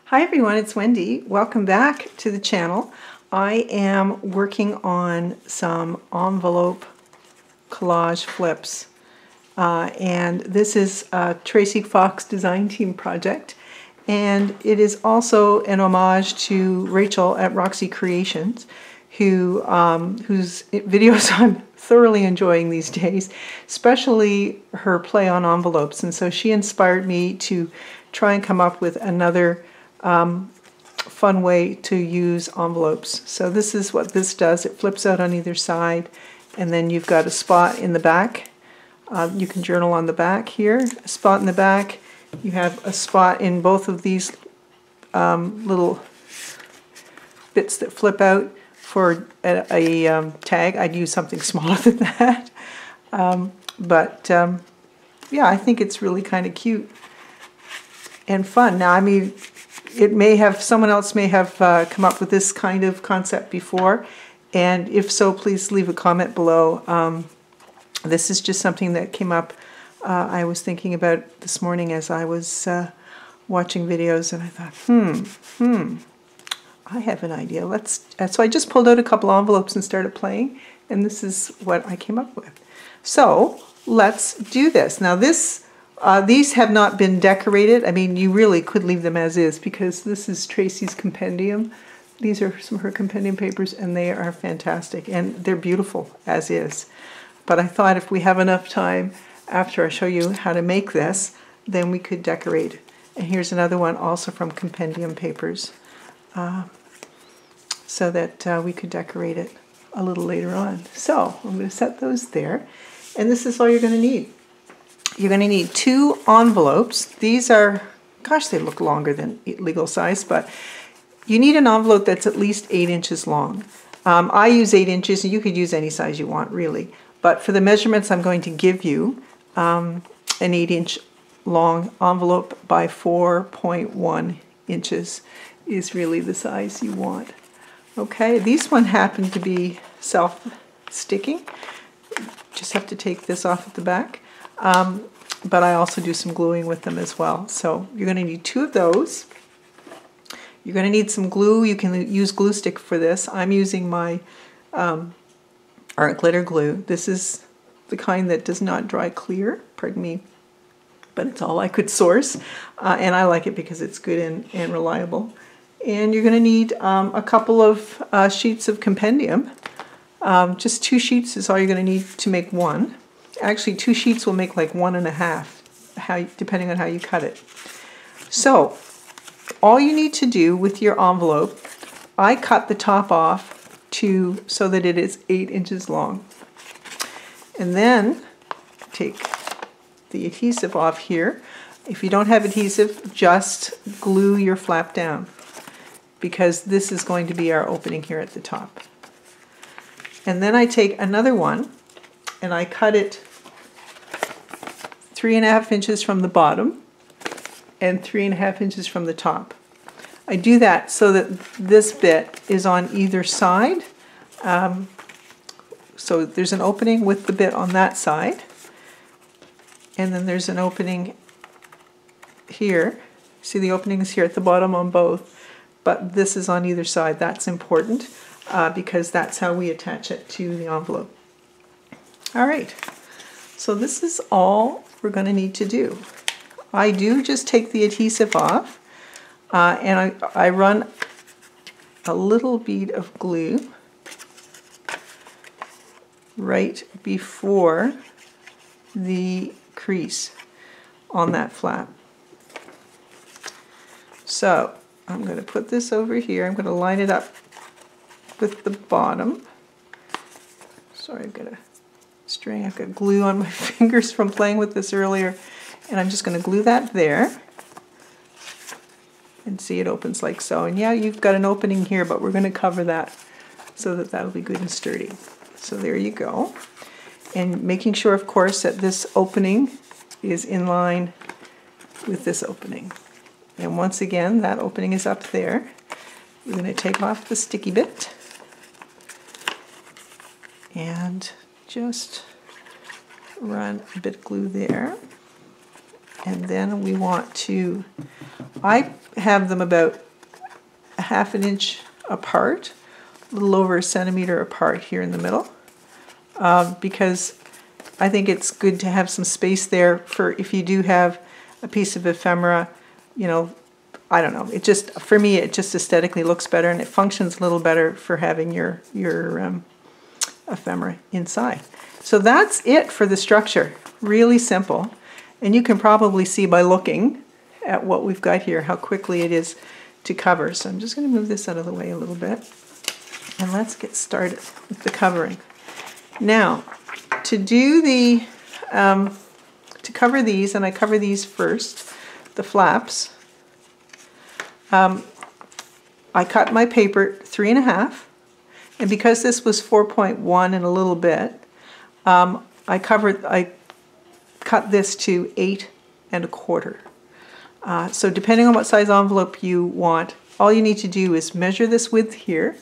Hi everyone, it's Wendy. Welcome back to the channel. I am working on some envelope collage flips. And this is a Tracy Fox design team project. And it is also an homage to Rachel at Roxy Creations, whose videos I'm thoroughly enjoying these days, especially her play on envelopes. And so she inspired me to try and come up with another fun way to use envelopes. So this is what this does. It flips out on either side, and then you've got a spot in the back. You can journal on the back here, a spot in the back. You have a spot in both of these little bits that flip out for a tag. I'd use something smaller than that. Yeah, I think it's really kind of cute and fun. Now, I mean, someone else may have come up with this kind of concept before, and if so, please leave a comment below. This is just something that came up I was thinking about this morning as I was watching videos, and I thought, I have an idea. So I just pulled out a couple envelopes and started playing, and this is what I came up with. So let's do this. Now these have not been decorated. I mean, you really could leave them as is, because this is Tracy's compendium. These are some of her compendium papers, and they are fantastic, and they're beautiful as is. But I thought if we have enough time after I show you how to make this, then we could decorate. And here's another one also from compendium papers, so that we could decorate it a little later on. So I'm going to set those there, and this is all you're going to need. You're going to need 2 envelopes. These are, gosh, they look longer than legal size, but you need an envelope that's at least 8 inches long. I use 8 inches, and you could use any size you want, really. But for the measurements I'm going to give you, an 8-inch long envelope by 4.1 inches is really the size you want. Okay, these one happen to be self-sticking. Just have to take this off at the back. But I also do some gluing with them as well. So you're going to need 2 of those. You're going to need some glue. You can use glue stick for this. I'm using my art glitter glue. This is the kind that does not dry clear, pardon me, but it's all I could source. And I like it because it's good and reliable. And you're going to need a couple of sheets of compendium. Just 2 sheets is all you're going to need to make one. Actually, 2 sheets will make like 1.5, depending on how you cut it. So all you need to do with your envelope, I cut the top off so that it is 8 inches long. And then take the adhesive off here. If you don't have adhesive, just glue your flap down, because this is going to be our opening here at the top. And then I take another one and I cut it 3.5 inches from the bottom and 3.5 inches from the top. I do that so that this bit is on either side. So there's an opening with the bit on that side, and then there's an opening here. See, the opening is here at the bottom on both, but this is on either side. That's important because that's how we attach it to the envelope. All right, so this is all we're going to need to do. I do just take the adhesive off, and I run a little bead of glue right before the crease on that flap. So I'm going to put this over here. I'm going to line it up with the bottom. Sorry, I've got a string. I've got glue on my fingers from playing with this earlier, and I'm just going to glue that there. And see, it opens like so. And yeah, you've got an opening here, but we're going to cover that so that that'll be good and sturdy. So there you go. And making sure, of course, that this opening is in line with this opening. And once again, that opening is up there. We're going to take off the sticky bit and just run a bit of glue there. And then we want to, I have them about a ½ inch apart, a little over 1 centimeter apart here in the middle, because I think it's good to have some space there for if you do have a piece of ephemera, you know, I don't know, it just, for me, it just aesthetically looks better and it functions a little better for having your ephemera inside. So that's it for the structure, really simple. And you can probably see by looking at what we've got here how quickly it is to cover. So I'm just going to move this out of the way a little bit. And let's get started with the covering. Now, to do the, to cover these, and I cover these first, the flaps, I cut my paper 3.5, and because this was 4.1 and a little bit, I cut this to 8.25. So depending on what size envelope you want, all you need to do is measure this width here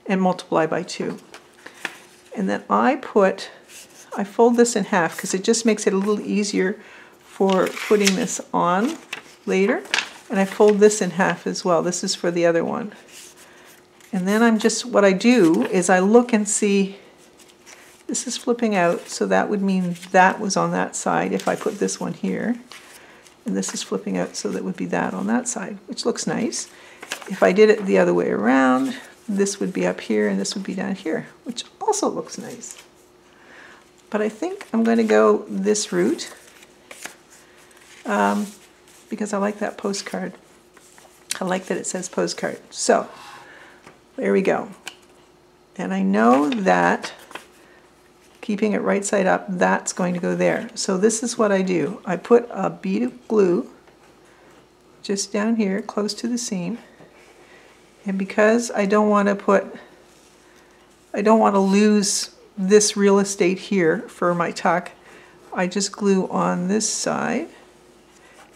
and multiply by 2. And then I fold this in half because it just makes it a little easier for putting this on later. And I fold this in half as well. This is for the other one. And then what I do is I look and see, this is flipping out, so that would mean that was on that side if I put this one here. And this is flipping out, so that would be that on that side, which looks nice. If I did it the other way around, this would be up here and this would be down here, which also looks nice. But I think I'm going to go this route because I like that postcard. I like that it says postcard. So there we go. And I know that keeping it right side up, that's going to go there. So this is what I do. I put a bead of glue just down here close to the seam. And because I don't want to lose this real estate here for my tuck, I just glue on this side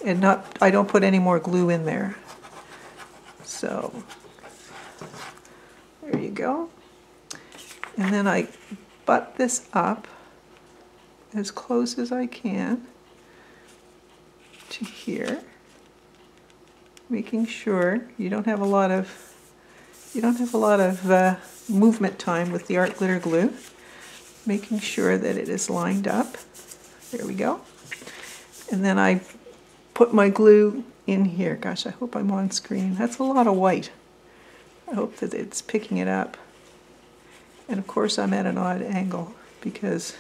and I don't put any more glue in there. So there you go. And then I butt this up as close as I can to here, making sure you don't have a lot of movement time with the art glitter glue, making sure that it is lined up. There we go. And then I put my glue in here. Gosh, I hope I'm on screen. That's a lot of white. I hope that it's picking it up. And of course I'm at an odd angle because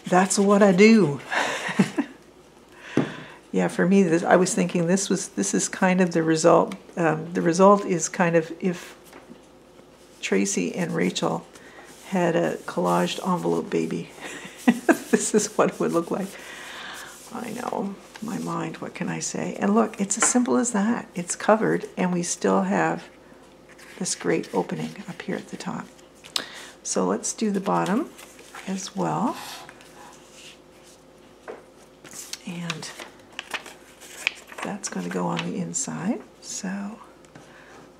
that's what I do. Yeah, for me, I was thinking this is kind of the result. The result is kind of if Tracy and Rachel had a collaged envelope baby. This is what it would look like. I know, my mind, what can I say? And look, it's as simple as that. It's covered and we still have this great opening up here at the top. So let's do the bottom as well. And that's going to go on the inside. So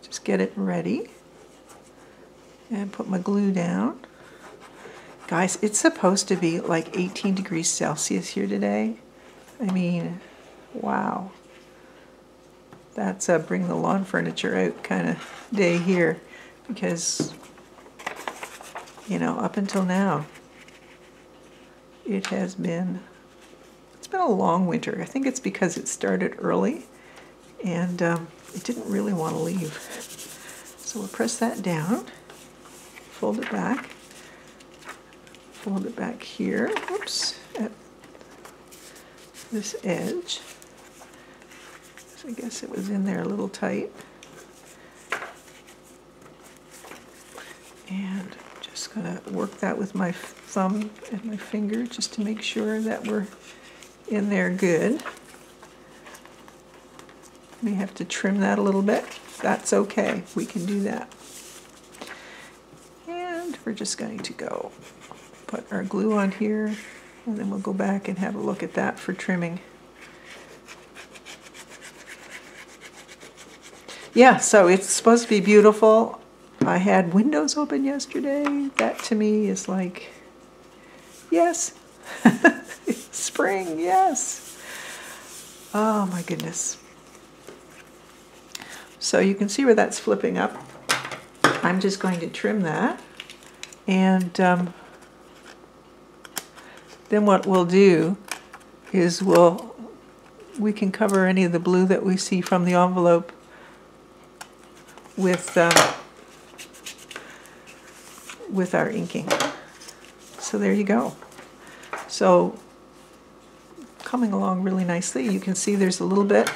just get it ready and put my glue down. Guys, it's supposed to be like 18 degrees Celsius here today. I mean, wow. That's a bring the lawn furniture out kind of day here because, you know, up until now, it's been a long winter. I think it's because it started early and it didn't really want to leave. So we'll press that down, fold it back here, oops, at this edge. So I guess it was in there a little tight. And just gonna work that with my thumb and my finger just to make sure that we're in there good. We have to trim that a little bit. That's okay, we can do that. And we're just going to go put our glue on here and then we'll go back and have a look at that for trimming. Yeah, so it's supposed to be beautiful. I had windows open yesterday. That to me is like, yes. spring, yes. Oh my goodness. So you can see where that's flipping up. I'm just going to trim that. And then what we'll do is we can cover any of the blue that we see from the envelope with our inking. So there you go. So coming along really nicely. You can see there's a little bit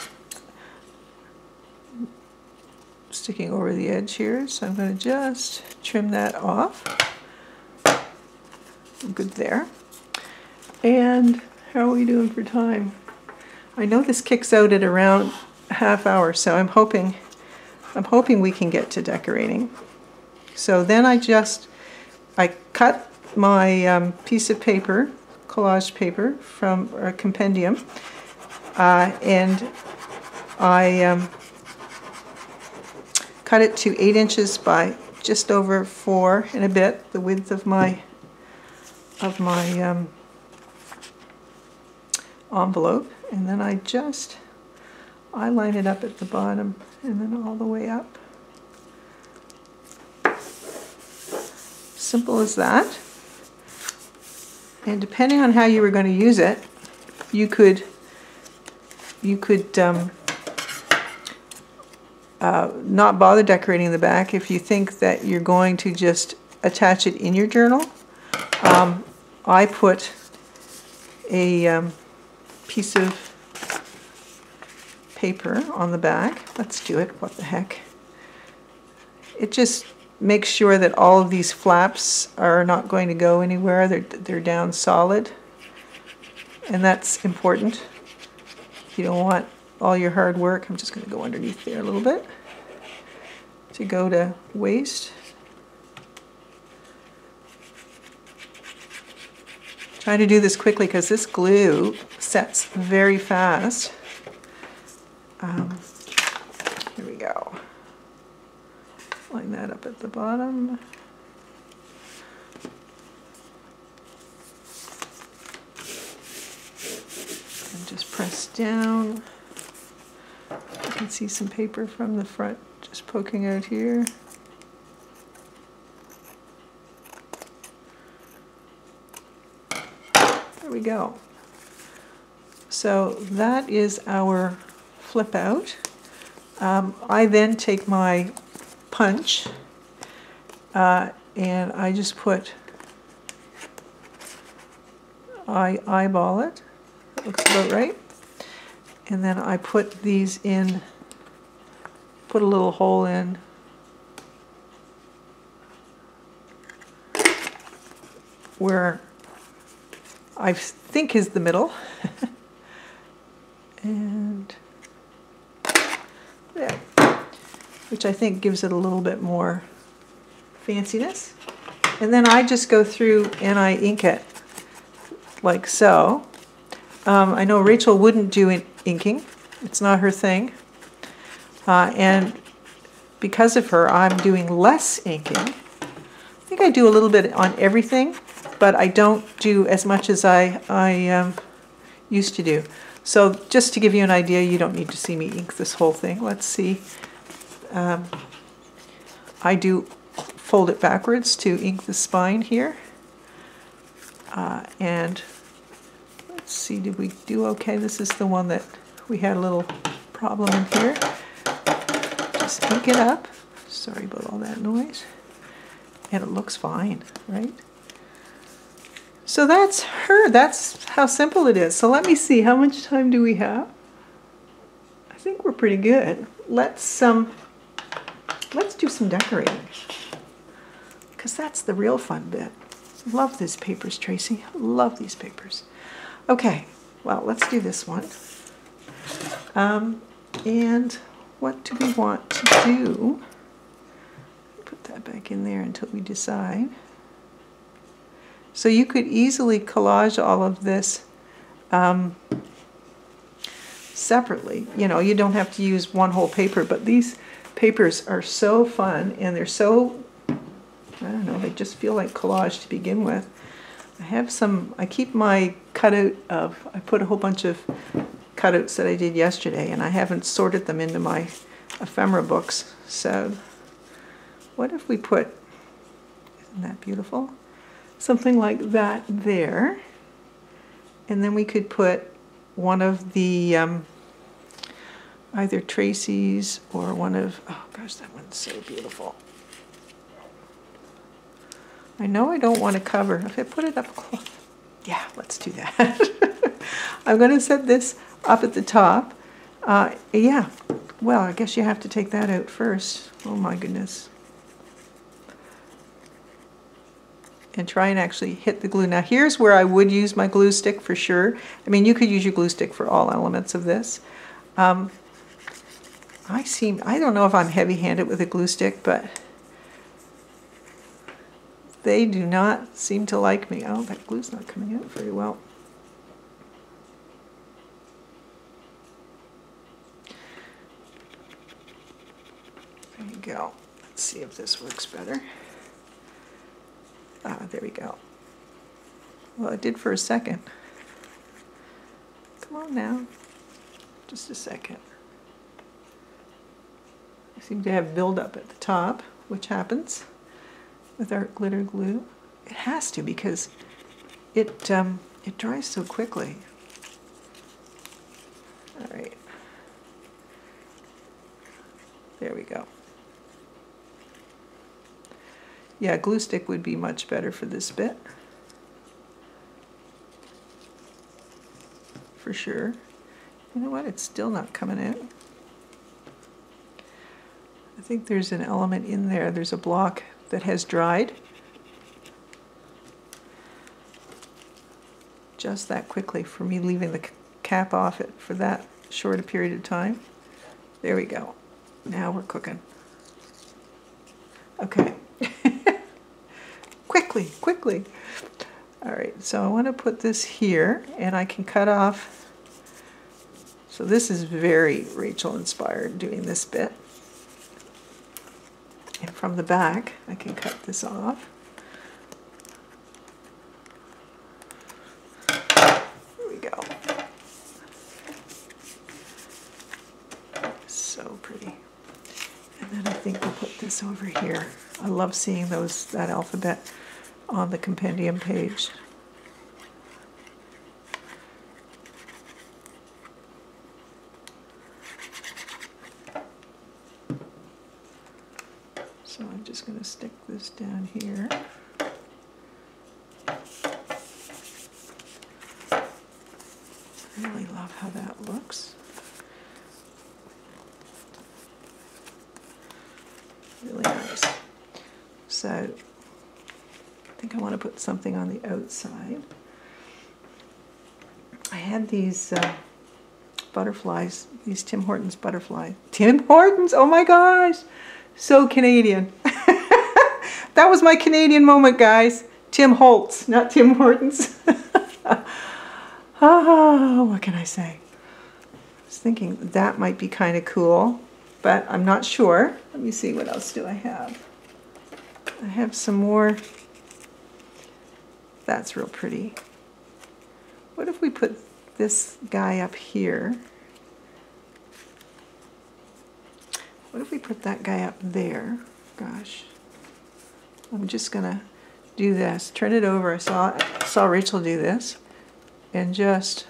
sticking over the edge here, so I'm going to just trim that off. Good there. And how are we doing for time? I know this kicks out at around a half hour, so I'm hoping we can get to decorating. So then I cut my piece of paper, collage paper from a compendium, and I cut it to 8 inches by just over 4 and a bit, the width of my envelope, and then I line it up at the bottom and then all the way up. Simple as that. And depending on how you were going to use it, you could not bother decorating the back if you think that you're going to just attach it in your journal. I put a piece of paper on the back. Let's do it. What the heck? It just makes sure that all of these flaps are not going to go anywhere. They're down solid, and that's important. You don't want all your hard work, I'm just going to go underneath there a little bit, to go to waste. Try to do this quickly because this glue sets very fast. Here we go. Line that up at the bottom. And just press down. You can see some paper from the front just poking out here. There we go. So that is our flip out. I then take my punch and I just eyeball it. That looks about right. And then I put these in, put a little hole in where I think is the middle. And there, which I think gives it a little bit more fanciness. And then I just go through and I ink it like so. I know Rachel wouldn't do inking. It's not her thing. And because of her, I'm doing less inking. I think I do a little bit on everything, but I don't do as much as I used to do. So just to give you an idea, you don't need to see me ink this whole thing. Let's see. I do fold it backwards to ink the spine here. And let's see, did we do okay? This is the one that we had a little problem in here. Just ink it up. Sorry about all that noise. And it looks fine, right? So that's her. That's how simple it is. So let me see, how much time do we have? I think we're pretty good. Let's do some decorating, because that's the real fun bit. Love these papers, Tracy. Love these papers. Okay, well, let's do this one. And what do we want to do? Put that back in there until we decide. So you could easily collage all of this separately. You know, you don't have to use one whole paper, but these papers are so fun, and they're so, I don't know, they just feel like collage to begin with. I have some, I keep my cutout of, I put a whole bunch of cutouts that I did yesterday, and I haven't sorted them into my ephemera books. So what if we put, isn't that beautiful? Something like that there. And then we could put one of the, either Tracy's or one of, oh gosh, that one's so beautiful. I know I don't want to cover. If I put it up close, yeah, let's do that. I'm going to set this up at the top. Yeah, well, I guess you have to take that out first. Oh my goodness. And try and actually hit the glue. Now here's where I would use my glue stick for sure. I mean, you could use your glue stick for all elements of this. I don't know if I'm heavy-handed with a glue stick, but they do not seem to like me. Oh, that glue's not coming out very well. There you go. Let's see if this works better. Ah, there we go. Well, it did for a second. Come on now. Just a second. I seem to have buildup at the top, which happens with our glitter glue. It has to, because it dries so quickly. All right. There we go. Yeah, glue stick would be much better for this bit. For sure. You know what? It's still not coming out. I think there's an element in there. There's a block that has dried just that quickly for me leaving the cap off it for that short a period of time. There we go. Now we're cooking. Okay. Quickly, quickly. All right, so I want to put this here, and I can cut off. So this is very Rachel inspired, doing this bit. And from the back, I can cut this off. There we go. So pretty. And then I think we'll put this over here. I love seeing that alphabet on the compendium page. So I'm just going to stick this down here. Really love how that looks. Really nice. So I think I want to put something on the outside. I had these butterflies, these Tim Hortons butterfly. Tim Hortons, oh my gosh, so Canadian. That was my Canadian moment, guys. Tim Holtz, not Tim Hortons. Oh, what can I say? I was thinking that might be kind of cool, but I'm not sure. Let me see, what else do I have? I have some more. That's real pretty. What if we put this guy up here? What if we put that guy up there? Gosh. I'm just gonna do this. Turn it over. I saw Rachel do this. And just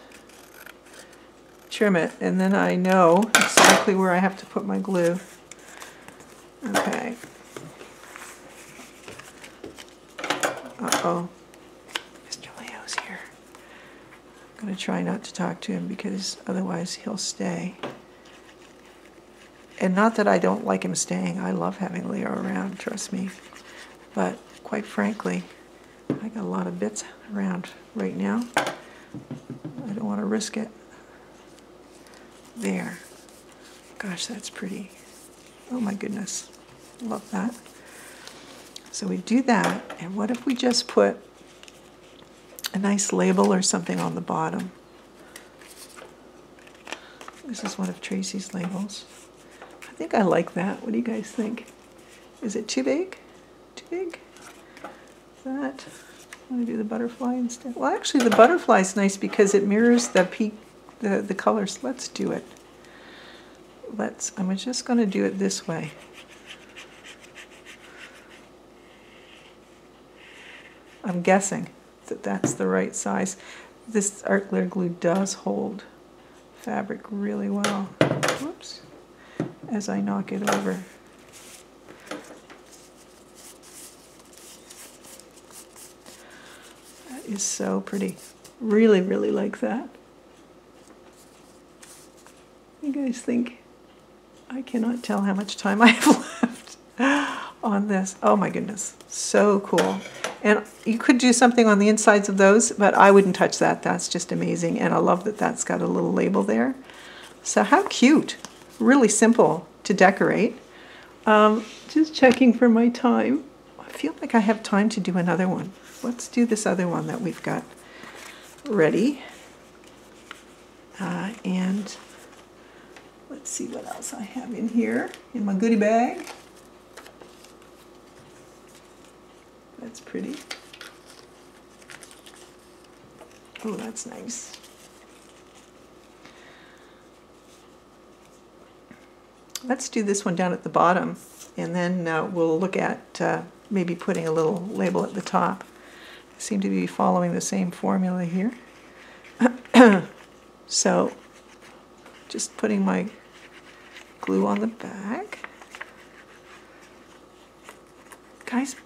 trim it. And then I know exactly where I have to put my glue. Okay. Uh-oh. Mr. Leo's here. I'm going to try not to talk to him because otherwise he'll stay. And not that I don't like him staying. I love having Leo around, trust me. But quite frankly, I got a lot of bits around right now. I don't want to risk it. There. Gosh, that's pretty. Oh my goodness. Love that. So we do that, and what if we just put a nice label or something on the bottom? This is one of Tracy's labels. I think I like that. What do you guys think? Is it too big? Too big? That? Want to do the butterfly instead? Well, actually, the butterfly is nice because it mirrors the colors. Let's do it. I'm just going to do it this way. I'm guessing that that's the right size. This art glitter glue does hold fabric really well. Whoops. As I knock it over. That is so pretty. Really, really like that. You guys think? I cannot tell how much time I have left on this. Oh my goodness. So cool. And you could do something on the insides of those, but I wouldn't touch that. That's just amazing. And I love that that's got a little label there. So how cute. Really simple to decorate. Just checking for my time. I feel like I have time to do another one. Let's do this other one that we've got ready. And let's see what else I have in here in my goodie bag. That's pretty. Oh, that's nice. Let's do this one down at the bottom, and then we'll look at maybe putting a little label at the top. I seem to be following the same formula here. So, just putting my glue on the back. Guys,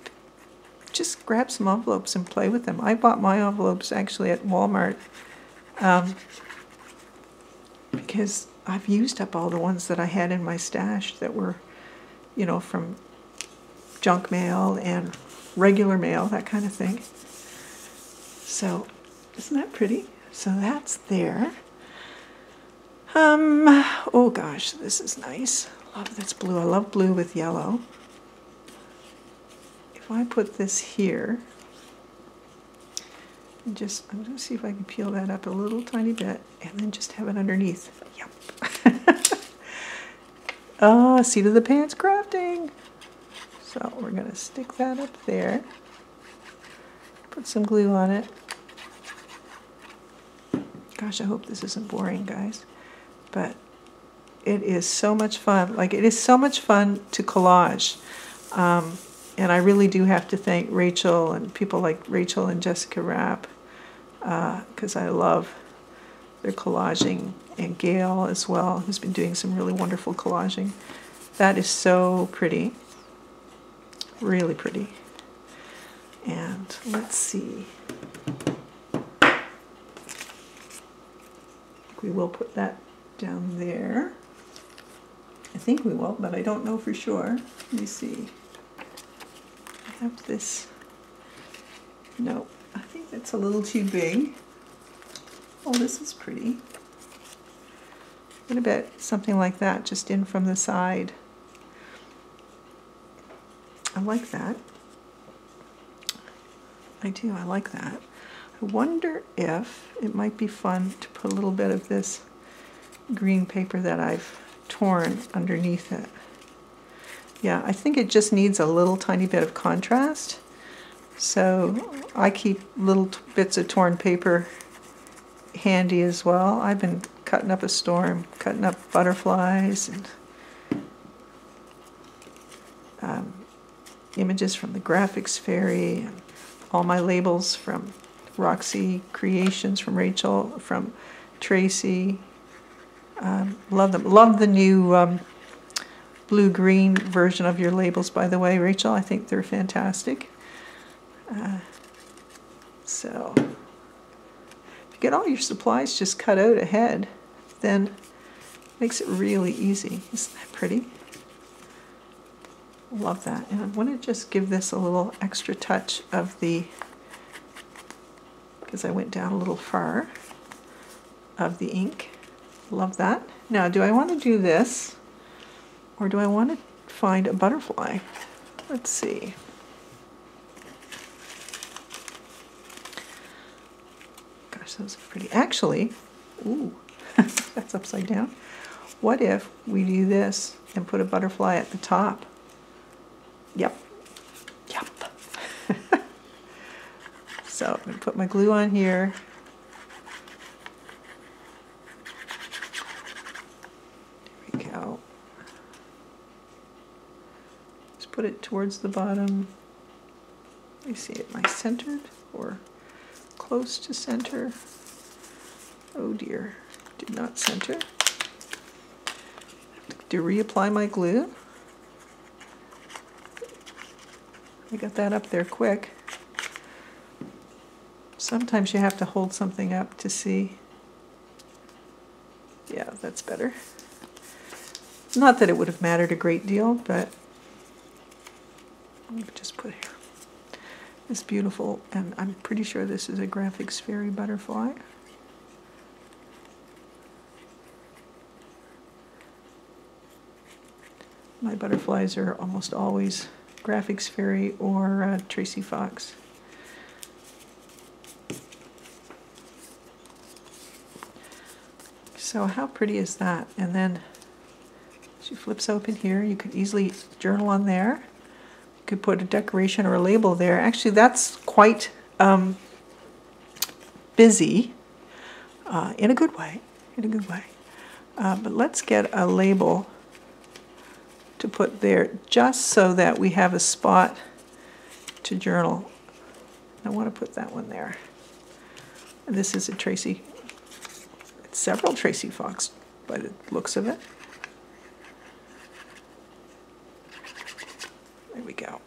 just grab some envelopes and play with them. I bought my envelopes actually at Walmart because I've used up all the ones that I had in my stash that were, you know, from junk mail and regular mail, that kind of thing. So, isn't that pretty? So that's there. Oh gosh, this is nice. Love this blue. I love blue with yellow. If I put this here, and I'm going to see if I can peel that up a little tiny bit, and then just have it underneath. Yep. Oh, seat of the pants crafting. So we're going to stick that up there. Put some glue on it. Gosh, I hope this isn't boring, guys. But it is so much fun. Like, it is so much fun to collage. And I really do have to thank Rachel and people like Rachel and Jessica Rapp, because I love their collaging, and Gail as well, who's been doing some really wonderful collaging. That is so pretty. Really pretty. And let's see. We will put that down there. I think we will, but I don't know for sure. Let me see. I have this. No, I think that's a little too big. Oh, this is pretty. What about something like that, just in from the side? I like that. I do, I like that. I wonder if it might be fun to put a little bit of this green paper that I've torn underneath it. Yeah, I think it just needs a little tiny bit of contrast. So I keep little bits of torn paper handy as well. I've been cutting up a storm, cutting up butterflies and images from the Graphics Fairy, and all my labels from Roxy Creations, from Rachel, from Tracy. Love them. Love the new blue-green version of your labels, by the way, Rachel. I think they're fantastic. So, if you get all your supplies just cut out ahead, then it makes it really easy. Isn't that pretty? Love that. And I want to just give this a little extra touch of the, because I went down a little far, of the ink. Love that. Now, do I want to do this, or do I want to find a butterfly? Let's see. Gosh, those are pretty. Actually, ooh, that's upside down. What if we do this and put a butterfly at the top? Yep. Yep. So I'm going to put my glue on here. There we go. Just put it towards the bottom. Let me see, am I centered or close to center? Oh dear, did not center. I have to reapply my glue. I got that up there quick. Sometimes you have to hold something up to see. Yeah, that's better. Not that it would have mattered a great deal, but let me just put here. This beautiful, and I'm pretty sure this is a Graphics Fairy butterfly. My butterflies are almost always Graphics Fairy or Tracy Fox. So how pretty is that? And then she flips open here. You could easily journal on there. You could put a decoration or a label there. Actually, that's quite busy in a good way. In a good way. But let's get a label to put there just so that we have a spot to journal. I want to put that one there. And this is a Tracy. It's several Tracy Fox by the looks of it. There we go.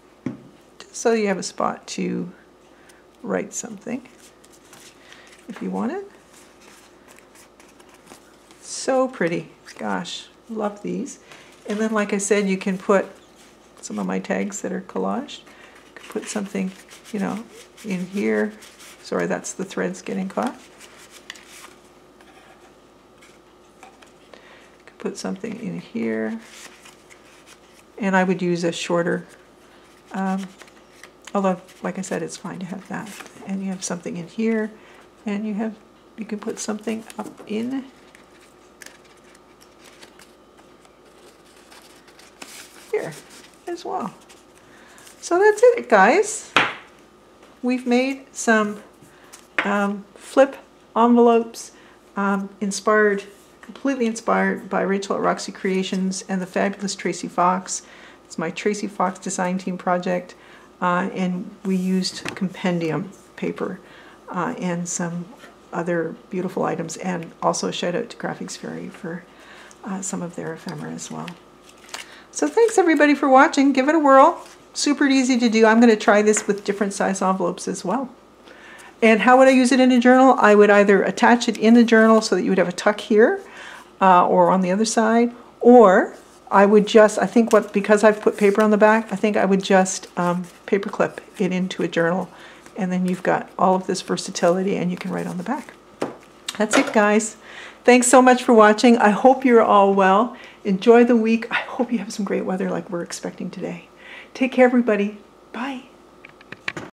Just so you have a spot to write something if you want it. So pretty. Gosh, love these. And then, like I said, you can put some of my tags that are collaged. You can put something, you know, in here. Sorry, that's the threads getting caught. You can put something in here. And I would use a shorter, although, like I said, it's fine to have that. And you have something in here, and you can put something up in here as well. So that's it, guys. We've made some flip envelopes completely inspired by Rachel at Roxy Creations and the fabulous Tracy Fox. It's my Tracy Fox design team project, and we used compendium paper and some other beautiful items, and also a shout out to Graphics Fairy for some of their ephemera as well. So thanks everybody for watching. Give it a whirl. Super easy to do. I'm going to try this with different size envelopes as well. And how would I use it in a journal? I would either attach it in a journal so that you would have a tuck here or on the other side, or I would just, because I've put paper on the back, I think I would just paper clip it into a journal, and then you've got all of this versatility and you can write on the back. That's it, guys. Thanks so much for watching. I hope you're all well. Enjoy the week. I hope you have some great weather like we're expecting today. Take care, everybody. Bye.